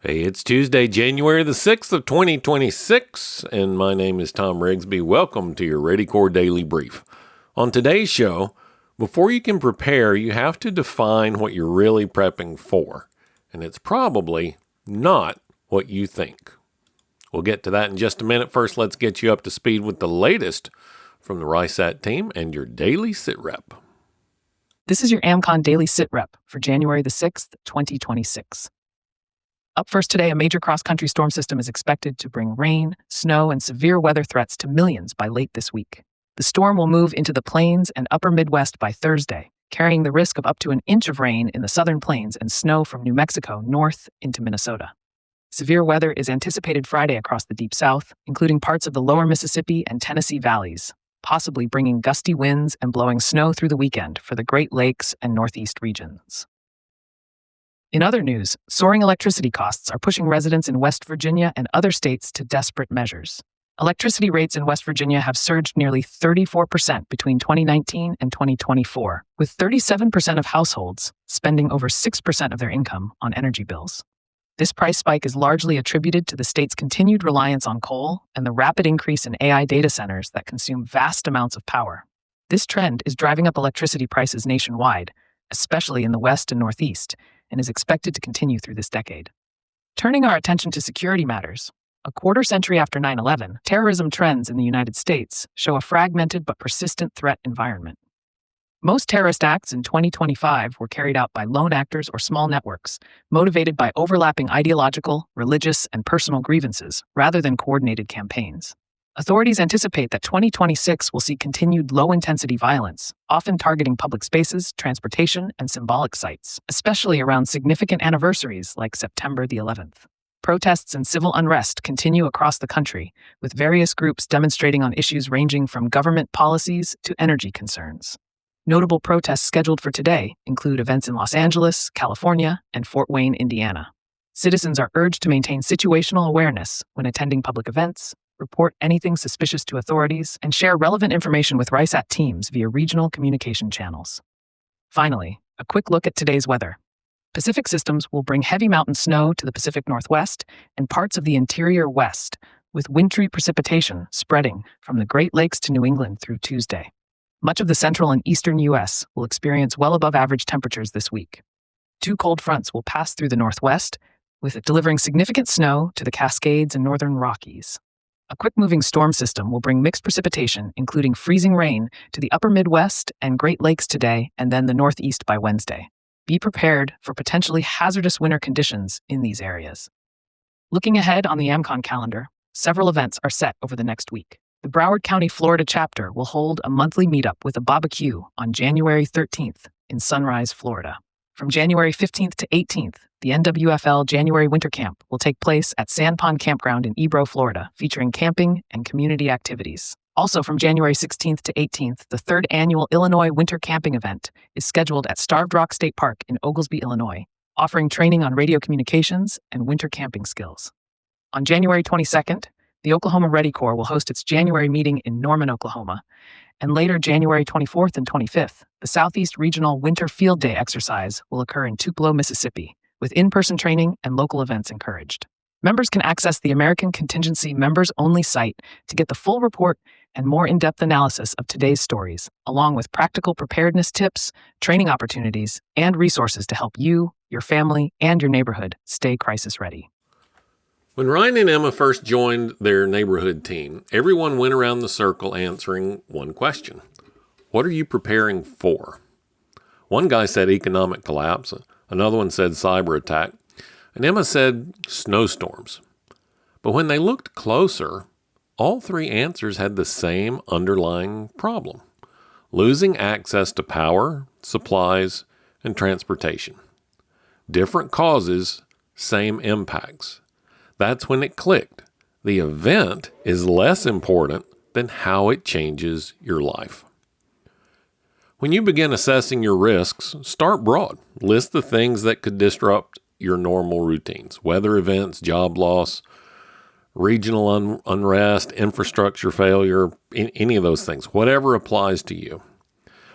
Hey, it's Tuesday, January the 6th of 2026, and my name is Tom Rigsby. Welcome to your ReadyCore Daily Brief. On today's show, before you can prepare, you have to define what you're really prepping for, and it's probably not what you think. We'll get to that in just a minute. First, let's get you up to speed with the latest from the RISAT team and your daily SITREP. This is your AMCON Daily SITREP for January the 6th, 2026. Up first today, a major cross-country storm system is expected to bring rain, snow, and severe weather threats to millions by late this week. The storm will move into the plains and upper Midwest by Thursday, carrying the risk of up to an inch of rain in the southern plains and snow from New Mexico north into Minnesota. Severe weather is anticipated Friday across the Deep South, including parts of the lower Mississippi and Tennessee valleys, possibly bringing gusty winds and blowing snow through the weekend for the Great Lakes and Northeast regions. In other news, soaring electricity costs are pushing residents in West Virginia and other states to desperate measures. Electricity rates in West Virginia have surged nearly 34% between 2019 and 2024, with 37% of households spending over 6% of their income on energy bills. This price spike is largely attributed to the state's continued reliance on coal and the rapid increase in AI data centers that consume vast amounts of power. This trend is driving up electricity prices nationwide, especially in the West and Northeast, and is expected to continue through this decade. Turning our attention to security matters, a quarter century after 9/11, terrorism trends in the United States show a fragmented but persistent threat environment. Most terrorist acts in 2025 were carried out by lone actors or small networks, motivated by overlapping ideological, religious, and personal grievances, rather than coordinated campaigns. Authorities anticipate that 2026 will see continued low-intensity violence, often targeting public spaces, transportation, and symbolic sites, especially around significant anniversaries like September the 11th. Protests and civil unrest continue across the country, with various groups demonstrating on issues ranging from government policies to energy concerns. Notable protests scheduled for today include events in Los Angeles, California, and Fort Wayne, Indiana. Citizens are urged to maintain situational awareness when attending public events, report anything suspicious to authorities, and share relevant information with RISAT teams via regional communication channels. Finally, a quick look at today's weather. Pacific systems will bring heavy mountain snow to the Pacific Northwest and parts of the interior West, with wintry precipitation spreading from the Great Lakes to New England through Tuesday. Much of the central and eastern U.S. will experience well above average temperatures this week. Two cold fronts will pass through the Northwest, with it delivering significant snow to the Cascades and northern Rockies. A quick-moving storm system will bring mixed precipitation, including freezing rain, to the upper Midwest and Great Lakes today and then the Northeast by Wednesday. Be prepared for potentially hazardous winter conditions in these areas. Looking ahead on the AMCON calendar, several events are set over the next week. The Broward County, Florida chapter will hold a monthly meetup with a barbecue on January 13th in Sunrise, Florida. From January 15th to 18th, the NWFL January Winter Camp will take place at Sand Pond Campground in Ebro, Florida, featuring camping and community activities. Also from January 16th to 18th, the third annual Illinois Winter Camping event is scheduled at Starved Rock State Park in Oglesby, Illinois, offering training on radio communications and winter camping skills. On January 22nd, the Oklahoma Ready Corps will host its January meeting in Norman, Oklahoma, and later January 24th and 25th, the Southeast Regional Winter Field Day exercise will occur in Tupelo, Mississippi, with in-person training and local events encouraged. Members can access the American Contingency Members-Only site to get the full report and more in-depth analysis of today's stories, along with practical preparedness tips, training opportunities, and resources to help you, your family, and your neighborhood stay crisis ready. When Ryan and Emma first joined their neighborhood team, everyone went around the circle answering one question. What are you preparing for? One guy said economic collapse, another one said cyber attack, and Emma said snowstorms. But when they looked closer, all three answers had the same underlying problem: losing access to power, supplies, and transportation. Different causes, same impacts. That's when it clicked. The event is less important than how it changes your life. When you begin assessing your risks, start broad. List the things that could disrupt your normal routines: weather events, job loss, regional unrest, infrastructure failure, any of those things, whatever applies to you.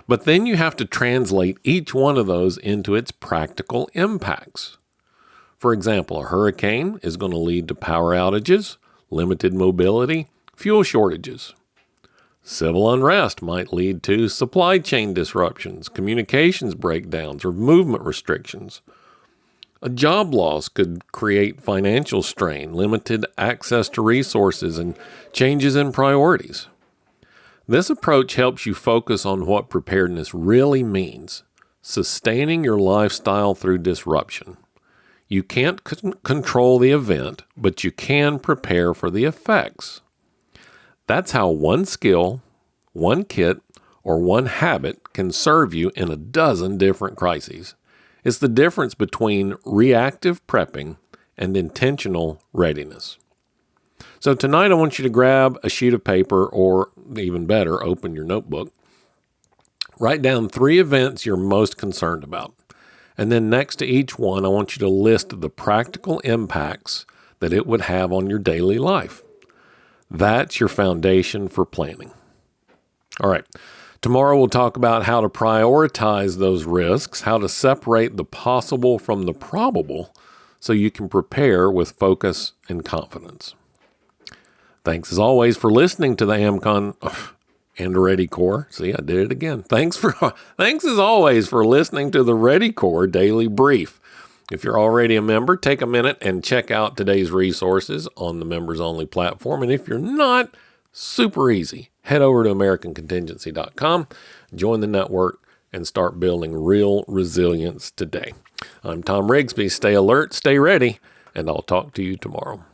But then you have to translate each one of those into its practical impacts. For example, a hurricane is going to lead to power outages, limited mobility, fuel shortages. Civil unrest might lead to supply chain disruptions, communications breakdowns, or movement restrictions. A job loss could create financial strain, limited access to resources, and changes in priorities. This approach helps you focus on what preparedness really means, sustaining your lifestyle through disruption. You can't control the event, but you can prepare for the effects. That's how one skill, one kit, or one habit can serve you in a dozen different crises. It's the difference between reactive prepping and intentional readiness. So tonight I want you to grab a sheet of paper, or even better, open your notebook. Write down 3 events you're most concerned about. And then next to each one, I want you to list the practical impacts that it would have on your daily life. That's your foundation for planning. All right. Tomorrow we'll talk about how to prioritize those risks, how to separate the possible from the probable so you can prepare with focus and confidence. Thanks as always for listening to the AMCON and Ready Corps. See, I did it again. Thanks as always for listening to the Ready Corps Daily Brief. If you're already a member, take a minute and check out today's resources on the members only platform. And if you're not, super easy. Head over to AmericanContingency.com, join the network, and start building real resilience today. I'm Tom Rigsby. Stay alert, stay ready, and I'll talk to you tomorrow.